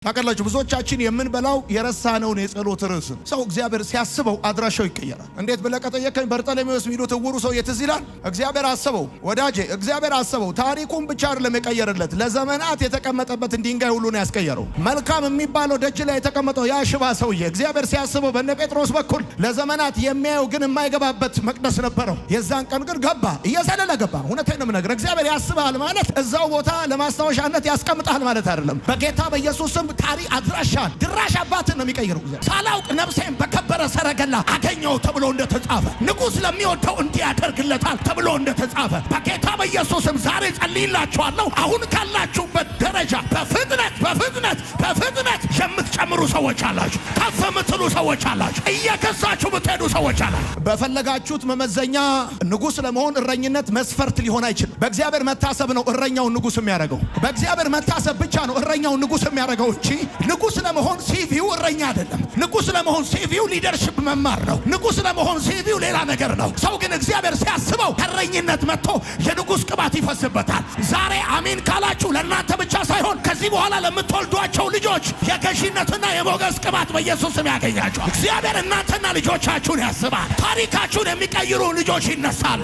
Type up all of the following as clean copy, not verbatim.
ታቀላችሁ ብዙዎቻችን የምንበላው የረሳነውን የጸሎት ርዕስ ሰው እግዚአብሔር ሲያስበው አድራሻው ይቀየራል። እንዴት ብለህ ከጠየቀኝ በርጠለሜዎስ ሚሉት ዕውሩ ሰው የትዝ ይላል። እግዚአብሔር አሰበው ወዳጄ፣ እግዚአብሔር አሰበው። ታሪኩን ብቻ አይደለም የቀየረለት፣ ለዘመናት የተቀመጠበትን ድንጋይ ሁሉ ነው ያስቀየረው። መልካም የሚባለው ደጅ ላይ የተቀመጠው ያ ሽባ ሰውዬ እግዚአብሔር ሲያስበው በእነ ጴጥሮስ በኩል ለዘመናት የሚያየው ግን የማይገባበት መቅደስ ነበረው። የዛን ቀን ግን ገባ፣ እየዘለለ ገባ። እውነቴን ነው የምነግርህ። እግዚአብሔር ያስብሃል ማለት እዛው ቦታ ለማስታወሻነት ያስቀምጣል ማለት አይደለም። በጌታ በኢየሱስ ስም ታሪ አድራሻን ድራሽ አባትን ነው የሚቀይረው። ሳላውቅ ነፍሴን በከበረ ሰረገላ አገኘው ተብሎ እንደተጻፈ ንጉሥ ለሚወደው እንዲያደርግለታል ተብሎ እንደተጻፈ በጌታ በኢየሱስም ዛሬ ጸልይላችኋለሁ። አሁን ካላችሁበት ደረጃ በፍጥነት የምትጨምሩ ሰዎች አላችሁ። ከፍ የምትሉ ሰዎች አላችሁ። እየከሳችሁ የምትሄዱ ሰዎች አላችሁ። በፈለጋችሁት መመዘኛ ንጉሥ ለመሆን እረኝነት መስፈርት ሊሆን አይችልም። በእግዚአብሔር መታሰብ ነው እረኛውን ንጉሥ የሚያደርገው። በእግዚአብሔር መታሰብ ብቻ ነው እረኛውን ንጉሥ የሚያደርገው። ንጉሥ ለመሆን ሲቪው እረኛ አይደለም። ንጉሥ ለመሆን ሲቪው ሊደርሽፕ መማር ነው። ንጉሥ ለመሆን ሲቪው ሌላ ነገር ነው። ሰው ግን እግዚአብሔር ሲያስበው ከእረኝነት መጥቶ የንጉሥ ቅባት ይፈስበታል። ዛሬ አሜን ካላችሁ ለእናንተ ብቻ ሳይሆን ከዚህ በኋላ ለምትወልዷቸው ልጆች የገዢነትና የሞገስ ቅባት በኢየሱስ ስም ያገኛቸዋል። እግዚአብሔር እናንተና ልጆቻችሁን ያስባል። ታሪካችሁን የሚቀይሩ ልጆች ይነሳሉ።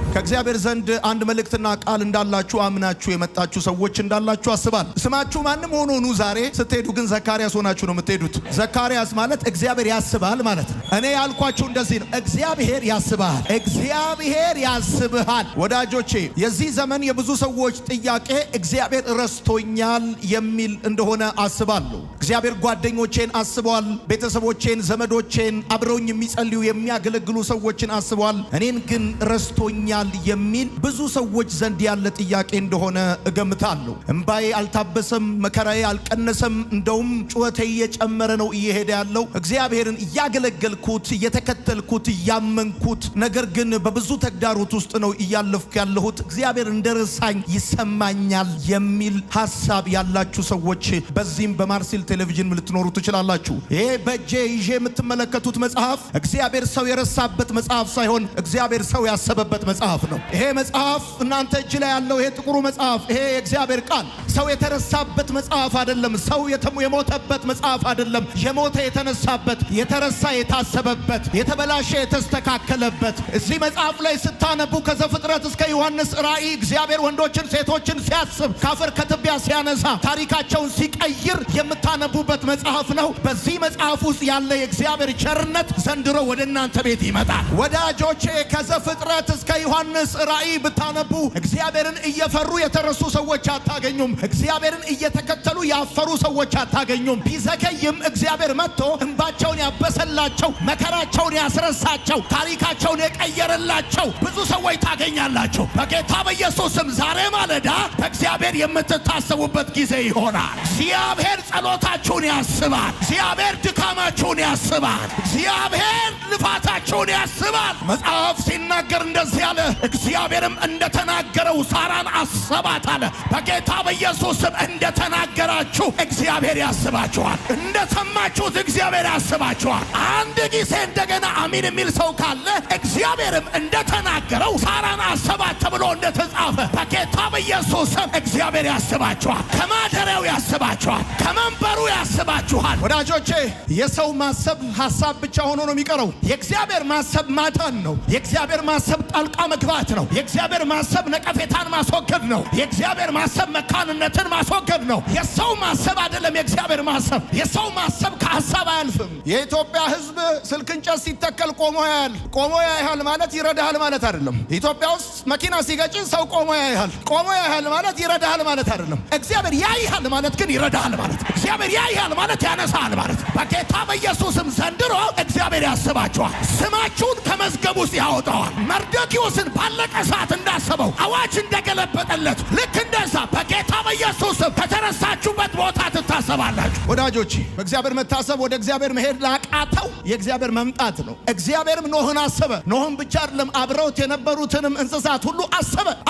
ከእግዚአብሔር ዘንድ አንድ መልእክትና ቃል እንዳላችሁ አምናችሁ የመጣችሁ ሰዎች እንዳላችሁ አስባለሁ። ስማችሁ ማንም ሆኖ ኑ ዛሬ ስትሄዱ ግን ዘካርያስ ሆናችሁ ነው የምትሄዱት። ዘካርያስ ማለት እግዚአብሔር ያስባል ማለት ነው። እኔ ያልኳችሁ እንደዚህ ነው። እግዚአብሔር ያስባል። እግዚአብሔር ያስብሃል። ወዳጆቼ የዚህ ዘመን የብዙ ሰዎች ጥያቄ እግዚአብሔር ረስቶኛል የሚል እንደሆነ አስባለሁ። እግዚአብሔር ጓደኞቼን አስበዋል፣ ቤተሰቦቼን፣ ዘመዶቼን፣ አብረውኝ የሚጸልዩ የሚያገለግሉ ሰዎችን አስበዋል። እኔን ግን ረስቶኛል የሚል ብዙ ሰዎች ዘንድ ያለ ጥያቄ እንደሆነ እገምታለሁ። እንባዬ አልታበሰም፣ መከራዬ አልቀነሰም። እንደውም ጩኸቴ እየጨመረ ነው እየሄደ ያለው። እግዚአብሔርን እያገለገልኩት፣ እየተከተልኩት፣ እያመንኩት፣ ነገር ግን በብዙ ተግዳሮት ውስጥ ነው እያለፍኩ ያለሁት። እግዚአብሔር እንደረሳኝ ይሰማኛል የሚል ሐሳብ ያላችሁ ሰዎች በዚህም በማርሴል ቴሌቪዥን ልትኖሩ ትችላላችሁ። ይሄ በእጄ ይዤ የምትመለከቱት መጽሐፍ እግዚአብሔር ሰው የረሳበት መጽሐፍ ሳይሆን እግዚአብሔር ሰው ያሰበበት መጽሐፍ ነው። ይሄ መጽሐፍ እናንተ እጅ ላይ ያለው ይሄ ጥቁሩ መጽሐፍ፣ ይሄ የእግዚአብሔር ቃል ሰው የተረሳበት መጽሐፍ አይደለም። ሰው የሞተበት መጽሐፍ አይደለም። የሞተ የተነሳበት፣ የተረሳ የታሰበበት፣ የተበላሸ የተስተካከለበት። እዚህ መጽሐፍ ላይ ስታነቡ ከዘፍጥረት እስከ ዮሐንስ ራእይ እግዚአብሔር ወንዶችን ሴቶችን ሲያስብ፣ ካፈር ከትቢያ ሲያነሳ፣ ታሪካቸውን ሲቀይር የምታነቡበት መጽሐፍ ነው። በዚህ መጽሐፍ ውስጥ ያለ የእግዚአብሔር ቸርነት ዘንድሮ ወደ እናንተ ቤት ይመጣል። ወዳጆቼ ከዘፍጥረት እስከ ዮሐንስ ራእይ ብታነቡ እግዚአብሔርን እየፈሩ የተረሱ ሰዎች አታገኙም። እግዚአብሔርን እየተከተሉ ያፈሩ ሰዎች አታገኙም። ቢዘገይም እግዚአብሔር መጥቶ እንባቸውን ያበሰላቸው፣ መከራቸውን ያስረሳቸው፣ ታሪካቸውን የቀየረላቸው ብዙ ሰዎች ታገኛላችሁ። በጌታ በኢየሱስም ዛሬ ማለዳ በእግዚአብሔር የምትታሰቡበት ጊዜ ይሆናል። እግዚአብሔር ጸሎታችሁን ያስባል። እግዚአብሔር ድካማችሁን ያስባል። እግዚአብሔር ልፋታችሁን ያስባል። መጽሐፍ ሲናገር እንደዚህ ያለ እግዚአብሔርም እንደተናገረው ሳራን አሰባት አለ። በጌታ በኢየሱስም እንደተናገራችሁ እግዚአብሔር ያስባችኋል። እንደሰማችሁት እግዚአብሔር ያስባችኋል። አንድ ጊዜ እንደገና አሚን የሚል ሰው ካለ እግዚአብሔርም እንደተናገረው ሳራን አሰባት ተብሎ እንደተጻፈ በጌታ በኢየሱስም እግዚአብሔር ያስባችኋል። ከማደሪያው ያስባችኋል። ከመንበሩ ያስባችኋል። ወዳጆቼ የሰው ማሰብ ሐሳብ ብቻ ሆኖ ነው የሚቀረው። የእግዚአብሔር ማሰብ ማዳን ነው። የእግዚአብሔር ማሰብ ጣልቃ መግባት ነው። የእግዚአብሔር ማሰብ ነቀፌታን ማስወገድ ነው። የእግዚአብሔር ማሰብ መካንነትን ማስወገድ ነው። የሰው ማሰብ አይደለም የእግዚአብሔር ማሰብ። የሰው ማሰብ ከሐሳብ አያልፍም። የኢትዮጵያ ሕዝብ ስልክ እንጨት ሲተከል ቆሞ ያያል። ቆሞ ያያል ማለት ይረዳሃል ማለት አይደለም። ኢትዮጵያ ውስጥ መኪና ሲገጭ ሰው ቆሞ ያያል። ቆሞ ያያል ማለት ይረዳሃል ማለት አይደለም። እግዚአብሔር ያይሃል ማለት ግን ይረዳሃል ማለት። እግዚአብሔር ያይሃል ማለት ያነሳሃል ማለት። በጌታ በኢየሱስም ዘንድሮ እግዚአብሔር ያስባችኋል። ስማችሁን ከመዝገብ ውስጥ ያወጣዋል። መርዶክዮስን ባለቀ ሰዓት እንዳሰበው አዋጅ እንደገለበጠለት ልክ እንደዛ በጌታ በኢየሱስም ከተረሳችሁበት ቦታ ትታሰባላችሁ። ወዳጆች በእግዚአብሔር መታሰብ ወደ እግዚአብሔር መሄድ ላቃተው የእግዚአብሔር መምጣት ነው። እግዚአብሔርም ኖህን አሰበ። ኖህን ብቻ አይደለም አብረውት የነበሩትንም እንስሳት ሁሉ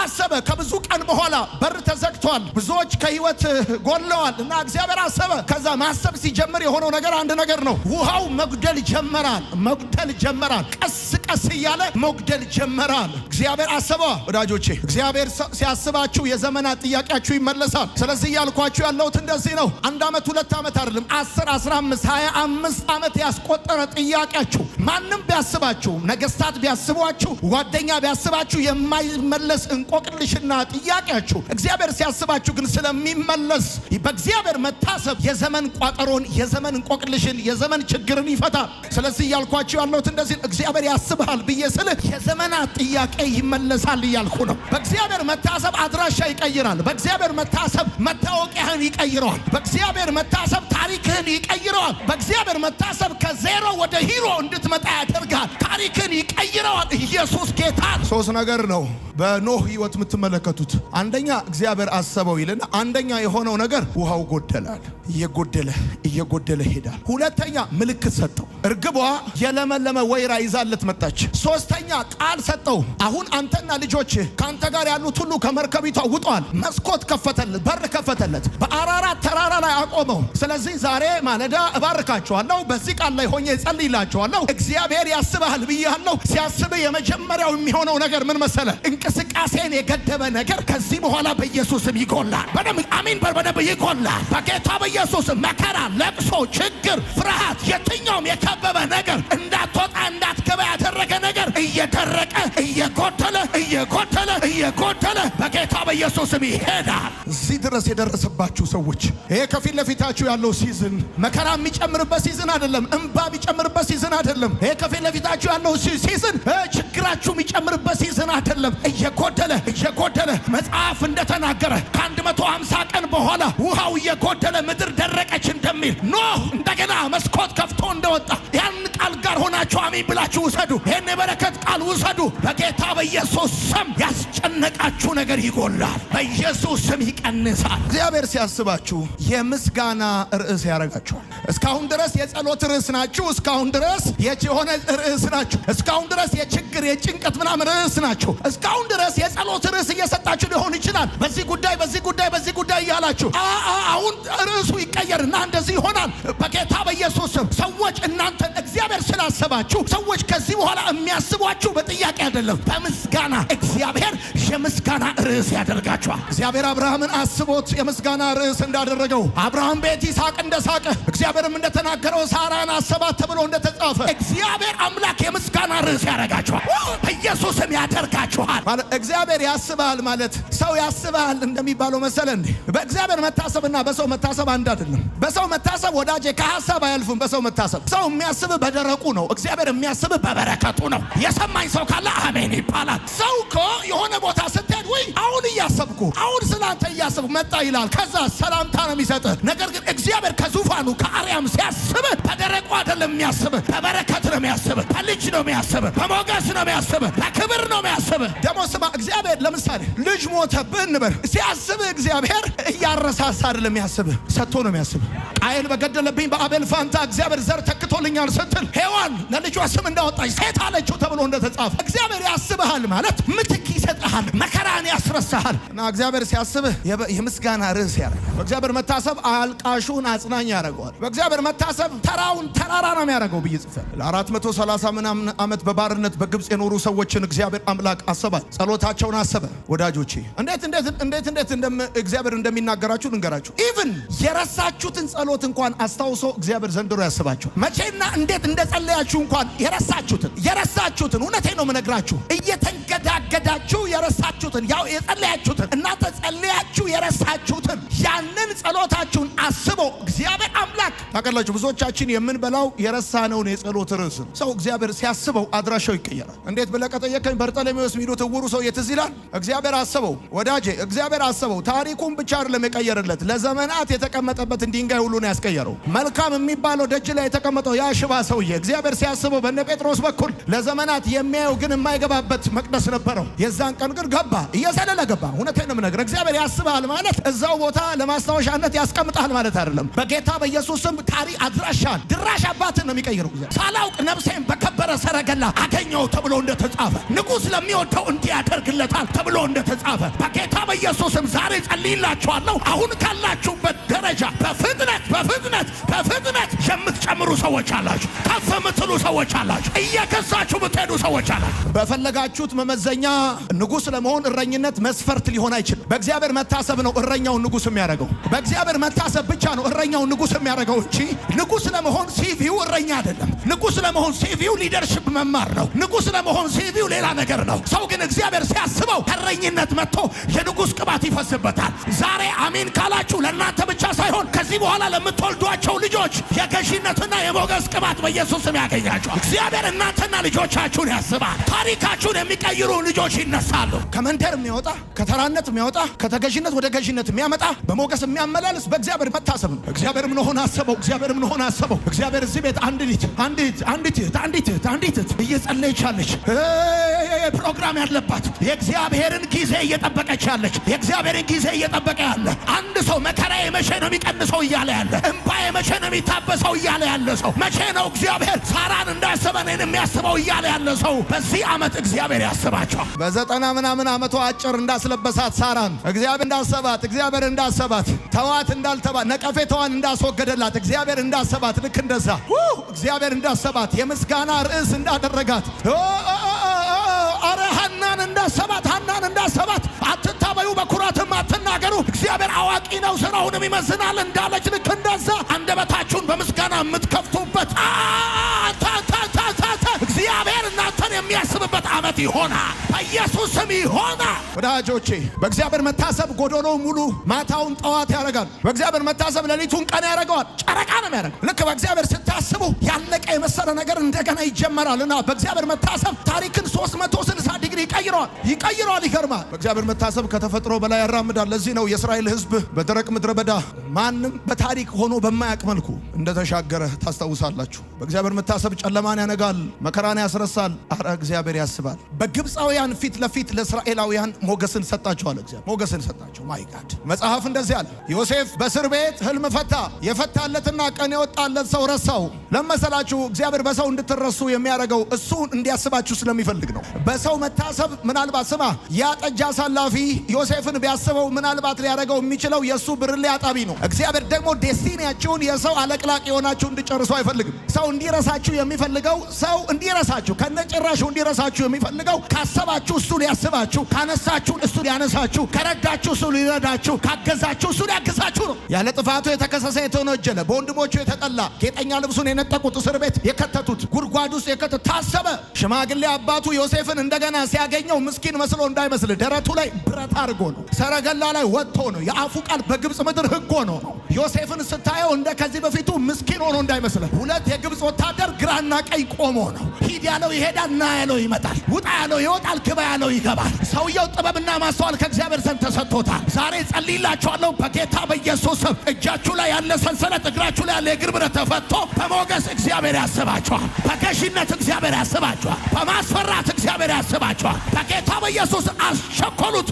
አሰበ። ከብዙ ቀን በኋላ በር ተዘግቷል። ብዙዎች ከህይወት ጎለዋል እና እግዚአብሔር አሰበ። ከዛ ማሰብ ሲጀምር የሆነው ነገር አንድ ነገር ነው። ውሃው መጉደል ጀመራል። ቀስ ቀስ እያለ መጉደል ጀመራል። እግዚአብሔር አሰበው ወዳጆቼ። እግዚአብሔር ሲያስባችሁ የዘመናት ጥያቄያችሁ ይመለሳል። ስለዚህ ያልኳችሁ ያለሁት እንደዚህ ነው። 1 ዓመት 2 ዓመት አይደለም 10 15 25 ዓመት ያስቆጠረ ጥያቄያችሁ ማንም ቢያስባችሁ፣ ነገስታት ቢያስቧችሁ፣ ጓደኛ ቢያስባችሁ የማይመለስ እንቆቅልሽና ጥያቄያችሁ እግዚአብሔር ሲያስባችሁ ግን ስለሚመለስ በእግዚአብሔር መታሰብ የዘመን ቋጠሮን፣ የዘመን እንቆቅልሽን፣ የዘመን ችግርን ይፈታል። ስለዚህ ያልኳችሁ ያለሁት እንደዚህ እግዚአብሔር ያስብሃል ብዬ ስል የዘመናት ጥያቄ ይመለሳል እያልኩ ነው። በእግዚአብሔር መታሰብ አድራሻ ይቀይራል። በእግዚአብሔር መታሰብ መታወቂያህን ይቀይረዋል። በእግዚአብሔር መታሰብ ታሪክህን ይቀይረዋል። በእግዚአብሔር መታሰብ ከዜሮ ወደ ሂሮ እንድትመጣ ያደርጋል። ታሪክን ይቀይረዋል። ኢየሱስ ጌታ። 3 ነገር ነው በኖህ ህይወት የምትመለከቱት። አንደኛ እግዚአብሔር አሰበው ይልና አንደኛ የሆነው ነገር ውሃው ጎደላል። እየጎደለ ሄዳል። ሁለተኛ ምልክት ሰጠው። እርግቧ የለመለመ ወይራ ይዛለት መጣች። ሶስተኛ ቃል ሰጠው። አሁን አንተና ልጆች ካንተ ጋር ያሉት ሁሉ ከመርከቢቷ ውጧል። መስኮት ከፈተለት፣ በር ከፈተለት። በአራራት ተራራ ላይ አቆመው። ስለዚህ ዛሬ ማለዳ እባርካችኋለሁ። በዚህ ቃል ላይ ሆኜ እጸልይላችኋለሁ። እግዚአብሔር ያስብሃል ብያለሁ። ሲያስብ የመጀመሪያው የሚሆነው ነገር ምን መሰለ? እንቅስቃሴን የገደበ ነገር ከዚህ በኋላ በኢየሱስም ይጎላል። በደም አሜን። በደም ይጎላል በጌታ በኢየሱስ። መከራ፣ ለቅሶ፣ ችግር፣ ፍርሃት፣ የትኛውም የከበበ ነገር እንዳትወጣ እንዳትገባ ያደረገ ነገር እየደረቀ እየጎደለ በጌታ በኢየሱስም ይሄዳል። እዚህ ድረስ የደረሰባችሁ ሰዎች ይሄ ከፊት ለፊታችሁ ያለው ሲዝን መከራ የሚጨምርበት ሲዝን አይደለም። እንባ የሚጨምርበት ሲዝን አይደለም። ይሄ ከፊት ለፊታችሁ ያለው ሲዝን ችግራችሁ የሚጨምርበት ሲዝን አይደለም። እየጎደለ መጽሐፍ እንደተናገረ ከ150 ቀን በኋላ ውሃው እየጎደለ ምድር ደረቀች እንደሚል ኖህ እንደገና መስኮት ከፍቶ እንደወጣ ያን ቃል ጋር ሆናችሁ አሜን ብላችሁ ውሰዱ። ይህን የበረከት ቃል ውሰዱ። በጌታ በኢየሱስ ስም ያስጨነቃችሁ ነገር ይጎላል። በኢየሱስ ስም ይቀንሳል። እግዚአብሔር ሲያስባችሁ የምስጋና ርዕስ ያደርጋችኋል። እስካሁን ድረስ የጸሎት ርዕስ ናችሁ። እስካሁን ድረስ የሆነ ርዕስ ናችሁ። እስካሁን ድረስ የችግር የጭንቀት ምናምን ርዕስ ናችሁ። እስካሁን ድረስ የጸሎት ርዕስ እየሰጣችሁ ሊሆን ይችላል። በዚህ ጉዳይ እያላችሁ አሁን ርዕሱ ይቀየርና እንደዚህ ይሆናል። በጌታ በኢየሱስ ስም ሰዎች እናንተን እግዚአብሔር ስላሰባችሁ ሰዎች ከዚህ በኋላ የሚያስቧችሁ በጥያቄ አይደለም፣ በምስጋና እግዚአብሔር የምስጋና ርዕስ ያደርጋችኋል። እግዚአብሔር አብርሃምን አስቦት የምስጋና ርዕስ እንዳደረገው አብርሃም ቤት ይስሐቅ እንደሳቀ እግዚአብሔርም እንደተናገረው ሳራን አሰባት ተብሎ እንደተጻፈ እግዚአብሔር አምላክ የምስጋና ርዕስ ያደርጋችኋል። በኢየሱስም ያደርጋችኋል። ማለት እግዚአብሔር ያስባል ማለት ሰው ያስባል እንደሚባለው መሰለ እንዴ? በእግዚአብሔር መታሰብና በሰው መታሰብ አንድ አይደለም። በሰው መታሰብ ወዳጄ ከሐሳብ አያልፉም። በሰው መታሰብ ሰው የሚያስብ በደረቁ ነው። እግዚአብሔር የሚያስብ በበረከቱ ነው። የሰማኝ ሰው ካለ አሜን ይባላል። ሰው እኮ የሆነ ቦታ ስትሄድ ወይ አሁን እያሰብኩ አሁን ስላንተ እያሰብኩ መጣ ይላል። ከዛ ሰላምታ ነው የሚሰጥህ። ነገር ግን እግዚአብሔር ከዙፋኑ ከአርያም ሲያስብ በደረቁ አይደለም የሚያስብ፣ በበረከት ነው የሚያስብ፣ በልጅ ነው የሚያስብ፣ በሞገስ ነው የሚያስብ፣ በክብር ነው የሚያስብ። ደግሞ ስማ፣ እግዚአብሔር ለምሳሌ ልጅ ሞተብህ እንበል። ሲያስብ እግዚአብሔር እያረሳሳ አይደለም የሚያስብ፣ ሰጥቶ ነው የሚያስብ። ቃየል በገደለብኝ በአቤል ፋንታ እግዚአብሔር ዘር ተክቶልኛል ስትል ሔዋን ለልጇ ስም እንዳወጣች ሴት አለችው ተብሎ እንደተጻፈ እግዚአብሔር ያስብሃል ማለት ምትክ ይሰጥሃል፣ መከራን ያስረሳሃል። እና እግዚአብሔር ሲያስብህ የምስጋና ርዕስ ያደርጋል። በእግዚአብሔር መታሰብ አልቃሹን አጽናኝ ያደርገዋል። በእግዚአብሔር መታሰብ ተራውን ተራራ ነው የሚያደርገው ብዬ ጽፌያለሁ። ለ430 ምናምን ዓመት በባርነት በግብፅ የኖሩ ሰዎችን እግዚአብሔር አምላክ አሰባል። ጸሎታቸውን አሰበ። ወዳጆቼ እንዴት እግዚአብሔር እንደሚናገራችሁ ልንገራችሁ። ኢቭን የረሳችሁትን ጸሎት እንኳን አስታውሶ እግዚአብሔር ዘንድሮ ያስባችሁ። መቼና እንዴት እንደጸለያችሁ እንኳን የረሳችሁትን እውነቴ ነው የምነግራችሁ። እየተንገዳገዳችሁ የረሳችሁትን ያው የጸለያችሁትን እናንተ ጸለያችሁ የረሳችሁትን ያንን ጸሎታችሁን አስቦ እግዚአብሔር አምላክ ታውቃላችሁ። ብዙዎቻችን የምንበላው የረሳነውን የጸሎት ርዕስ ሰው እግዚአብሔር ሲያስበው አድራሻው ይቀየራል። እንዴት ብለህ ከጠየቀኝ በርጠለሜዎስ ሚሉት ዕውሩ ሰው የትዝ ይላል። እግዚአብሔር አሰበው ወዳጄ፣ እግዚአብሔር አሰበው። ታሪኩን ብቻ አይደለም የቀየረለት፣ ለዘመናት የተቀመጠበትን ድንጋይ ሁሉ ነው ያስቀየረው። መልካም የሚባለው ደጅ ላይ የተቀመጠው ያ ሽባ ሰውዬ እግዚአብሔር ሲያስበው በነ ጴጥሮስ በኩል ለዘመናት የሚያየው ግን የማይገባበት መቅደስ ነበረው። የዛን ቀን ግን ገባ፣ እየዘለለ ገባ። እውነቴን ነው የምነግርህ። እግዚአብሔር ያስብሃል ማለት እዛው ቦታ ለማስታወሻነት ያስቀምጣል ማለት አይደለም። በጌታ በኢየሱስ ስም ታሪ አድራሻን ድራሽ አባትን ነው የሚቀይረው። ሳላውቅ ነፍሴን በከበረ ሰረገላ አገኘው ተብሎ እንደተጻፈ ንጉሥ ለሚወደው እንዲህ ያደርግለታል ተብሎ እንደተጻፈ በጌታ በኢየሱስም ዛሬ ጸልይላችኋለሁ። አሁን ካላችሁበት ደረጃ በፍጥነት የምትጨምሩ ሰዎች አላችሁ። ከፍ የምትሉ ሰዎች አላችሁ። እየከሳችሁ የምትሄዱ ሰዎች አላችሁ። በፈለጋችሁት መመዘኛ ንጉሥ ለመሆን እረኝነት መስፈርት ሊሆን አይችልም። በእግዚአብሔር መታሰብ ነው እረኛውን ንጉሥ የሚያደርገው። በእግዚአብሔር መታሰብ ብቻ ነው እረኛውን ንጉሥ የሚያደርገው እንጂ ንጉሥ ለመሆን ሲቪው እረኛ አይደለም። ንጉሥ ለመሆን ሲቪው ሊደርሽፕ መማር ነው። ንጉሥ ለመሆን ሲቪው ሌላ ነገር ነው። ሰው ግን እግዚአብሔር ሲያስበው እረኝነት መጥቶ የንጉሥ ቅባት ይፈስበታል። ዛሬ አሜን ካላችሁ ለእናንተ ብቻ ሳይሆን ከዚህ በኋላ ለምትወልዷቸው ልጆች የገዢነትና የሞገስ ቅባት በኢየሱስ ስም ያገኛቸዋል። እግዚአብሔር እናንተና ልጆቻችሁን ያስባል። ታሪካችሁን የሚቀይሩ ልጆች ይነሳሉ። ከመንደር የሚወጣ ከተራነት የሚወጣ ከተገዥነት ወደ ገዥነት የሚያመጣ በሞገስ የሚያመላልስ በእግዚአብሔር መታሰብ ነው። እግዚአብሔር ምን ሆነ አሰበው። እግዚአብሔር እዚህ ቤት አንዲት እየጸለየች ያለች ፕሮግራም ያለባት የእግዚአብሔርን ጊዜ እየጠበቀች ያለች የእግዚአብሔርን ጊዜ እየጠበቀ ያለ አንድ ሰው መከራዬ መቼ ነው የሚቀንሰው እያለ ያለ እንባዬ መቼ ነው የሚታበሰው እያለ ያለ ሰው መቼ ነው እግዚአብሔር ሳራን እንዳሰበ እኔን የሚያስበው እያለ ያለ ሰው በዚህ ዓመት እግዚአብሔር ያስባቸዋል። በዘጠና ምናምን ዓመቷ አጭር እንዳስለበሳት ሳራን እግዚአብሔር እንዳሰባት ተዋት እንዳልተባት ነቀፌታዋን እንዳስወገደላት እግዚአብሔር እንዳሰባት ልክ እንደዛ እግዚአብሔር እንዳሰባት የምስጋና ርዕስ እንዳደረጋት ሐናን እንዳሰባት አትታበዩ በኩራትም አትናገሩ እግዚአብሔር አዋቂ ነው ስራውንም ይመዝናል እንዳለች ልክ እንደዛ አንደበታችሁን በምስጋና የምትከፍቱበት እግዚአብሔር እናንተን የሚያስብበት ዓመት ይሆናል። በኢየሱስ ስም ይሆናል። ወዳጆቼ በእግዚአብሔር መታሰብ ጎዶሎ ሙሉ ማታውን ጠዋት ያደርጋል። በእግዚአብሔር መታሰብ ሌሊቱን ቀን ያደርገዋል። ጨረቃ ነው የሚያደርገው። ልክ በእግዚአብሔር ስታስቡ ያለቀ የመሰለ ነገር እንደገና ይጀመራልና በእግዚአብሔር መታሰብ ታሪክን 360 ዲግሪ ይቀይረዋል። ይገርማል። በእግዚአብሔር መታሰብ ከተፈጥሮ በላይ ያራምዳል። ለዚህ ነው የእስራኤል ሕዝብ በደረቅ ምድረ በዳ ማንም በታሪክ ሆኖ በማያውቅ መልኩ እንደተሻገረ ታስታውሳላችሁ። በእግዚአብሔር መታሰብ ጨለማን ያነጋል፣ መከራን ያስረሳል። አረ እግዚአብሔር ያስባል። በግብፃውያን ፊት ለፊት ለእስራኤላውያን ሞገስን ሰጣቸዋል። እግዚአብሔር ሞገስን ሰጣቸው። ማይ ጋድ መጽሐፍ እንደዚህ አለ። ዮሴፍ በእስር ቤት ህልም ፈታ። የፈታለትና ቀን የወጣለት ሰው ረሳው። ለመሰላችሁ እግዚአብሔር በሰው እንድትረሱ የሚያደርገው እሱ እንዲያስባችሁ ስለሚፈልግ ነው። በሰው መታሰብ ምናልባት ስማ ያ ጠጅ አሳላፊ ዮሴፍን ቢያስበው ምናልባት ሊያደርገው የሚችለው የእሱ ብርሌ አጣቢ ነው። እግዚአብሔር ደግሞ ዴስቲኒያችሁን የሰው አለቅላቅ የሆናችሁ እንድጨርሱ አይፈልግም። ሰው እንዲረሳችሁ የሚፈልገው ሰው እንዲረሳችሁ ከነጭራሹ እንዲረሳችሁ የሚፈልገው ካሰባችሁ እሱ ሊያስባችሁ፣ ካነሳችሁ እሱ ሊያነሳችሁ፣ ከረዳችሁ እሱ ሊረዳችሁ፣ ካገዛችሁ እሱ ሊያግዛችሁ ነው። ያለ ጥፋቱ የተከሰሰ የተወነጀለ በወንድሞቹ የተጠላ ጌጠኛ ልብሱን የነጠቁት እስር ቤት የከተቱት ጉድጓድ ውስጥ የከተቱት ታሰበ። ሽማግሌ አባቱ ዮሴፍን እንደገና ሲያገኘው ምስኪን መስሎ እንዳይመስል ደረቱ ላይ ብረት አድርጎ ነው። ሰረገላ ላይ ወጥቶ ነው። የአፉ ቃል በግብፅ ምድር ሕግ ሆኖ ነው። ዮሴፍን ስታየው እንደ ከዚህ በፊቱ ምስኪን ሆኖ እንዳይመስል ሁለት የግብፅ ወታደር ግራና ቀኝ ቆሞ ነው። ሂድ ያለው ይሄዳል፣ ና ያለው ይመጣል፣ ውጣ ያለው ይወጣል፣ ግባ ያለው ይገባል። ሰውየው ጥበብና ማስተዋል ከእግዚአብሔር ዘንድ ተሰጥቶታል። ዛሬ ጸልይላችኋለሁ በጌታ በኢየሱስ ስም እጃችሁ ላይ ያለ ሰንሰለት፣ እግራችሁ ላይ ያለ የእግር ብረት ተፈቶ በሞገስ እግዚአብሔር ያስባችኋል። በገዥነት እግዚአብሔር ያስባችኋል። በማስፈራት እግዚአብሔር ያስባችኋል። በጌታ በኢየሱስ አስቸኮሉት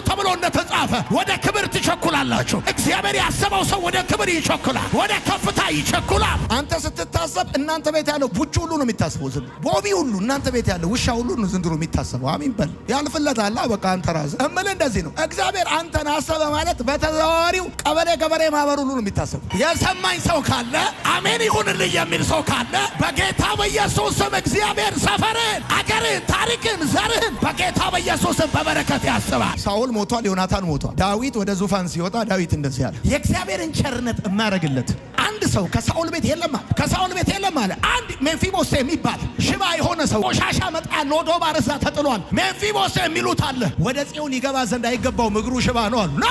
ተብሎ እንደተጻፈ ወደ ክብር ትቸኩላላችሁ። እግዚአብሔር ያሰበው ሰው ወደ ክብር ይቸኩላል፣ ወደ ከፍታ ይቸኩላል። አንተ ስትታሰብ እናንተ ቤት ያለው ቡቹ ሁሉ ነው የሚታሰበው። ዝም ቦቢ ሁሉ እናንተ ቤት ያለው ውሻ ሁሉ ነው ዘንድሮ የሚታሰበው። አሚን በል። ያልፍለታል። በቃ አንተ ራስህ እምልህ እንደዚህ ነው። እግዚአብሔር አንተን አሰበ ማለት በተዘዋዋሪው ቀበሌ ገበሬ ማህበር ሁሉ ነው የሚታሰበው። የሰማኝ ሰው ካለ አሜን ይሁንልኝ የሚል ሰው ካለ በጌታ በኢየሱስ ስም እግዚአብሔር ሰፈርን፣ አገርን፣ ታሪክን፣ ዘርህን በጌታ በኢየሱስ ስም በበረከት ያስባል። ሳኦል ሞቷል፣ ዮናታን ሞቷል። ዳዊት ወደ ዙፋን ሲወጣ ዳዊት እንደዚህ ያለ የእግዚአብሔርን ቸርነት የማያደርግለት አንድ ሰው ከሳኦል ቤት የለም አለ። አንድ ሜምፊቦስቴ የሚባል ሽባ የሆነ ሰው ቆሻሻ መጣያ ሎዶባር እዛ ተጥሏል። ሜምፊቦስቴ የሚሉት አለ። ወደ ጽዮን ይገባ ዘንድ አይገባውም፣ እግሩ ሽባ ነው አሉ። ኖ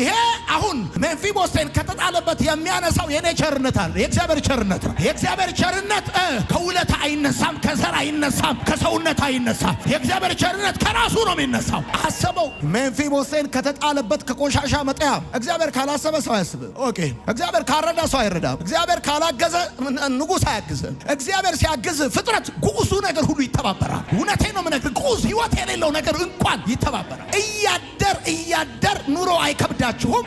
ይሄ አሁን ሜምፊቦስቴን ከተጣለበት የሚያነሳው የኔ ቸርነት አለ። የእግዚአብሔር ቸርነት ነው። የእግዚአብሔር ቸርነት ከውለታ አይነሳም፣ ከዘር አይነሳም፣ ከሰውነት አይነሳም። የእግዚአብሔር ቸርነት ከራሱ ነው የሚነሳው። አሰበው። ሜምፊቦስቴን ከተጣለበት ከቆሻሻ መጣያ እግዚአብሔር ካላሰበ ሰው አያስብም። ኦኬ እግዚአብሔር ካረዳ ሰው አይረዳም። እግዚአብሔር ካላገዘ ንጉሥ አያግዝም። እግዚአብሔር ሲያግዝ ፍጥረት ጉዙ ነገር ሁሉ ይተባበራል። እውነቴ ነው የምነግርህ፣ ጉዝ ህይወት የሌለው ነገር እንኳን ይተባበራል። እያደር ኑሮ አይከብዳችሁም?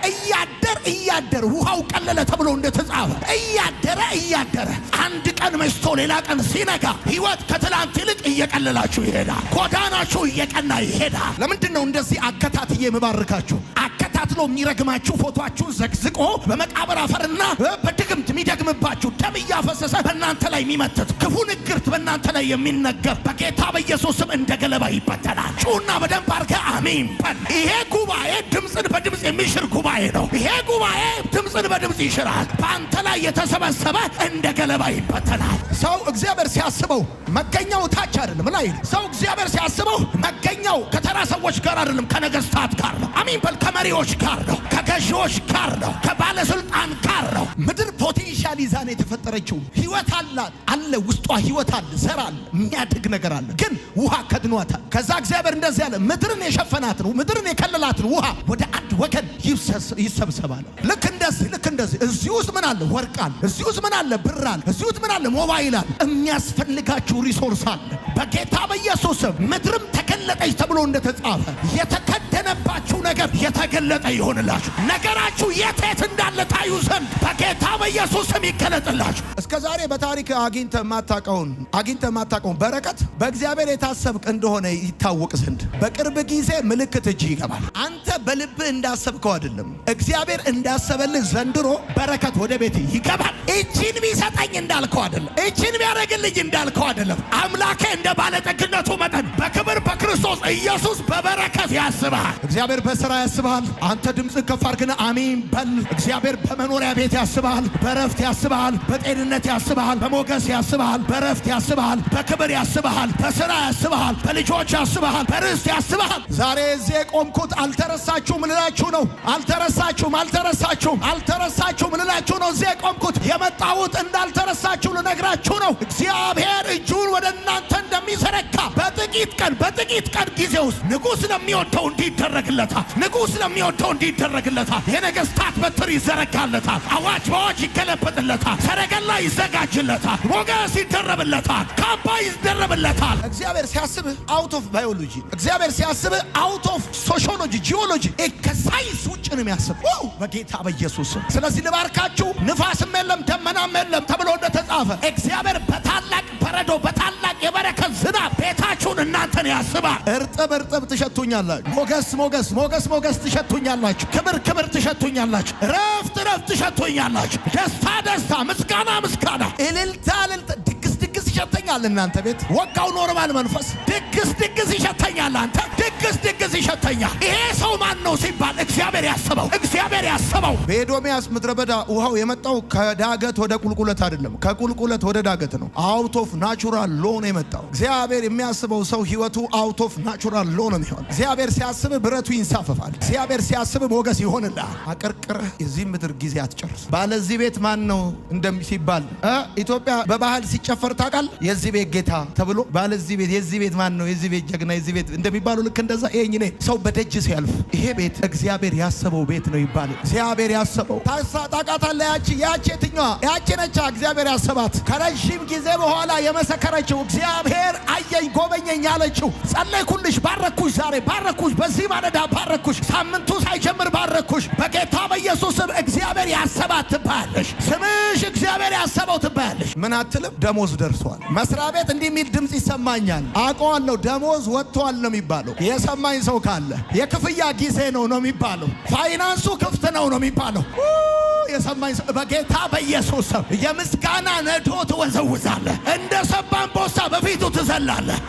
እያደር ውሃው ቀለለ ተብሎ እንደተጻፈ እያደረ አንድ ቀን መሽቶ ሌላ ቀን ሲነጋ ሕይወት ከትላንት ይልቅ እየቀለላችሁ ይሄዳል። ጎዳናችሁ እየቀና ይሄዳል። ለምንድን ነው እንደዚህ አከታትዬ የምባርካችሁ? አከታትሎ የሚረግማችሁ ፎቶአችሁን ዘግዝቆ በመቃብር አፈርና በድግምት የሚደግምባችሁ ደም እያፈሰሰ በእናንተ ላይ የሚመትት ክፉ ንግርት በእናንተ ላይ የሚነገር በጌታ በኢየሱስም እንደ ገለባ ይበተናል። ጩና በደንብ አድርገህ አሜን በል። ይሄ ጉባኤ ድምፅን በድምፅ የሚሽር ጉባኤ ነው። ይሄ ጉባኤ ድምፅን በድምፅ ይሽራል። በአንተ ላይ የተሰበሰበ እንደ ገለባ ይበተናል። ሰው እግዚአብሔር ሲያስበው መገኛው ታች አይደለም ላይ። ሰው እግዚአብሔር ሲያስበው መገኛው ከተራ ሰዎች ጋር አይደለም፣ ከነገስታት ጋር ነው። አሜን በል። ከመሪዎች ጋር ነው፣ ከገዢዎች ጋር ነው፣ ከባለስልጣን ጋር ነው። ምድር ፖቴንሻል ይዛ ነው የተፈጠረችው። ህይወት አለ ውስጧ ህይወት አለ፣ ዘር አለ፣ የሚያድግ ነገር አለ። ግን ውሃ ከድኗታል። ከዛ እግዚአብሔር እንደዚህ ያለ ምድርን የሸፈናትን ምድርን የከለላትን ውሃ ወደ አንድ ወገን ይሰብሰባል። ልክ እንደዚህ እዚህ ውስጥ ምን አለ? ወርቅ አለ። እዚህ ውስጥ ምን አለ? ብር አለ። እዚህ ውስጥ ምን አለ? ሞባይል አለ። የሚያስፈልጋችሁ ሪሶርስ አለ። በጌታ በኢየሱስ ምድርም ተገለጠች ተብሎ እንደተጻፈ የተከደነባችሁ ነገር የተገለጠ ይሆንላችሁ። ነገራችሁ የት እንዳለ ታዩ ዘንድ በጌታ በኢየሱስ ይገለጥላችሁ። እስከ ዛሬ በታሪክ አግኝተ ማታቀውን በረከት በእግዚአብሔር የታሰብክ እንደሆነ ይታወቅ ዘንድ በቅርብ ጊዜ ምልክት እጅ ይገባል። አንተ በልብህ እንዳሰብከው አይደለም፣ እግዚአብሔር እንዳሰበልህ ዘንድሮ በረከት ወደ ቤት ይገባል። እቺን ቢሰጠኝ እንዳልከው አይደለም፣ እቺን ቢያደርግልኝ እንዳልከው አይደለም። አምላኬ እንደ ባለጠግነቱ መጠን በክብር በክርስቶስ ኢየሱስ በበረከት ያስብሃል። እግዚአብሔር በሥራ ያስብሃል። አንተ ድምፅህ ከፍ አድርገህ አሜን በል። እግዚአብሔር በመኖሪያ ቤት ያስብሃል፣ በረፍት ያስብሃል፣ በጤንነት ያስብሃል፣ በሞገስ ያስብሃል፣ በረፍት ያስብሃል፣ በክብር ያስብሃል፣ በሥራ ያስብሃል፣ በልጆች ያስብሃል፣ በርስት ያስብሃል። ዛሬ እዚህ የቆምኩት አልተረሳችሁም ልላችሁ ነው። አልተረሳችሁም ልላችሁ ነው። እዚህ የቆምኩት የመጣሁት እንዳልተረሳችሁ ልነግራችሁ ነው። እግዚአብሔር እጁን ወደ እናንተ እንደሚዘረጋ በጥቂት ቀን ጊዜ ውስጥ ንጉሥ ለሚወደው እንዲደረግለታል። የነገሥታት በትር ይዘረጋለታል። አዋጅ በአዋጅ ይገለበጥለታል። ሰረገላ ይዘጋጅለታል። ሞገስ ይደረብለታል። ካባ ይደረብለታል። እግዚአብሔር ሲያስብህ አውት ኦፍ ባዮሎጂ፣ እግዚአብሔር ሲያስብህ አውት ኦፍ ሶሺዮሎጂ፣ ጂኦሎጂ ከሳይንስ ውጭ ነው የሚያስበው በጌታ በኢየሱስ። ስለዚህ ልባርካችሁ። ንፋስም የለም ደመናም የለም ተብሎ እንደተጻፈ እግዚአብሔር በታላቅ በረዶ በታላቅ የበረከት ዝናብ ቤታችሁን እናንተን ያስባል። እርጥብ ትሸቱኛላችሁ። ሞገስ ትሸቱኛላችሁ። ክብር ትሸቱኛላችሁ። ረፍት ትሸቱኛላችሁ። ደስታ ምስጋና እልልታ ድግስ ይሸተኛል። እናንተ ቤት ወጋው ኖርማል መንፈስ ድግስ ይሸተኛል። አንተ ድግስ ይሸተኛል። ይሄ ሰው ማን ነው ሲባል እግዚአብሔር ያሰበው። በኤዶምያስ ምድረ በዳ ውሃው የመጣው ከዳገት ወደ ቁልቁለት አይደለም፣ ከቁልቁለት ወደ ዳገት ነው። አውት ኦፍ ናቹራል ሎ ነው የመጣው። እግዚአብሔር የሚያስበው ሰው ህይወቱ አውት ኦፍ ናቹራል ሎ ነው የሚሆን። እግዚአብሔር ሲያስብ ብረቱ ይንሳፈፋል። እግዚአብሔር ሲያስብ ሞገስ ይሆንልሃል። አቀርቅረህ የዚህ ምድር ጊዜ አትጨርስ። ባለዚህ ቤት ማን ነው ሲባል ኢትዮጵያ በባህል ሲጨፈር ታውቃል። የዚህ ቤት ጌታ ተብሎ ባለዚህ ቤት የዚህ ቤት ማን ነው? የዚህ ቤት ጀግና የዚህ ቤት እንደሚባለው ልክ እንደዛ ይሄኝ ነኝ። ሰው በደጅ ሲያልፍ ይሄ ቤት እግዚአብሔር ያሰበው ቤት ነው ይባላል። እግዚአብሔር ያሰበው ታውቃታለህ። ያቺ የትኛዋ? ያቺ ነች እግዚአብሔር ያሰባት። ከረጅም ጊዜ በኋላ የመሰከረችው እግዚአብሔር አየኝ ጎበኘኝ ያለችው። ጸለይኩልሽ፣ ባረኩሽ፣ ዛሬ ባረኩሽ፣ በዚህ ማለዳ ባረኩሽ፣ ሳምንቱ ሳይጀምር ባረኩሽ። በጌታ በኢየሱስም እግዚአብሔር ያሰባት ትባያለሽ። ስምሽ እግዚአብሔር ያሰበው ትባያለሽ። ምን አትልም? ደሞዝ ደርሷል። መስሪያ ቤት እንዲህ የሚል ድምፅ ይሰማኛል። አውቀዋለሁ። ደሞዝ ወጥቷል ነው የሚባለው። የሰማኝ ሰው ካለ የክፍያ ጊዜ ነው የሚባለው። ፋይናንሱ ክፍት ነው የሚባለው። የሰማኝ ሰው በጌታ በኢየሱስ ስም የምስጋና ነዶ ትወዘውዛለህ። እንደ ሰባን ቦሳ በፊቱ ትዘላለህ።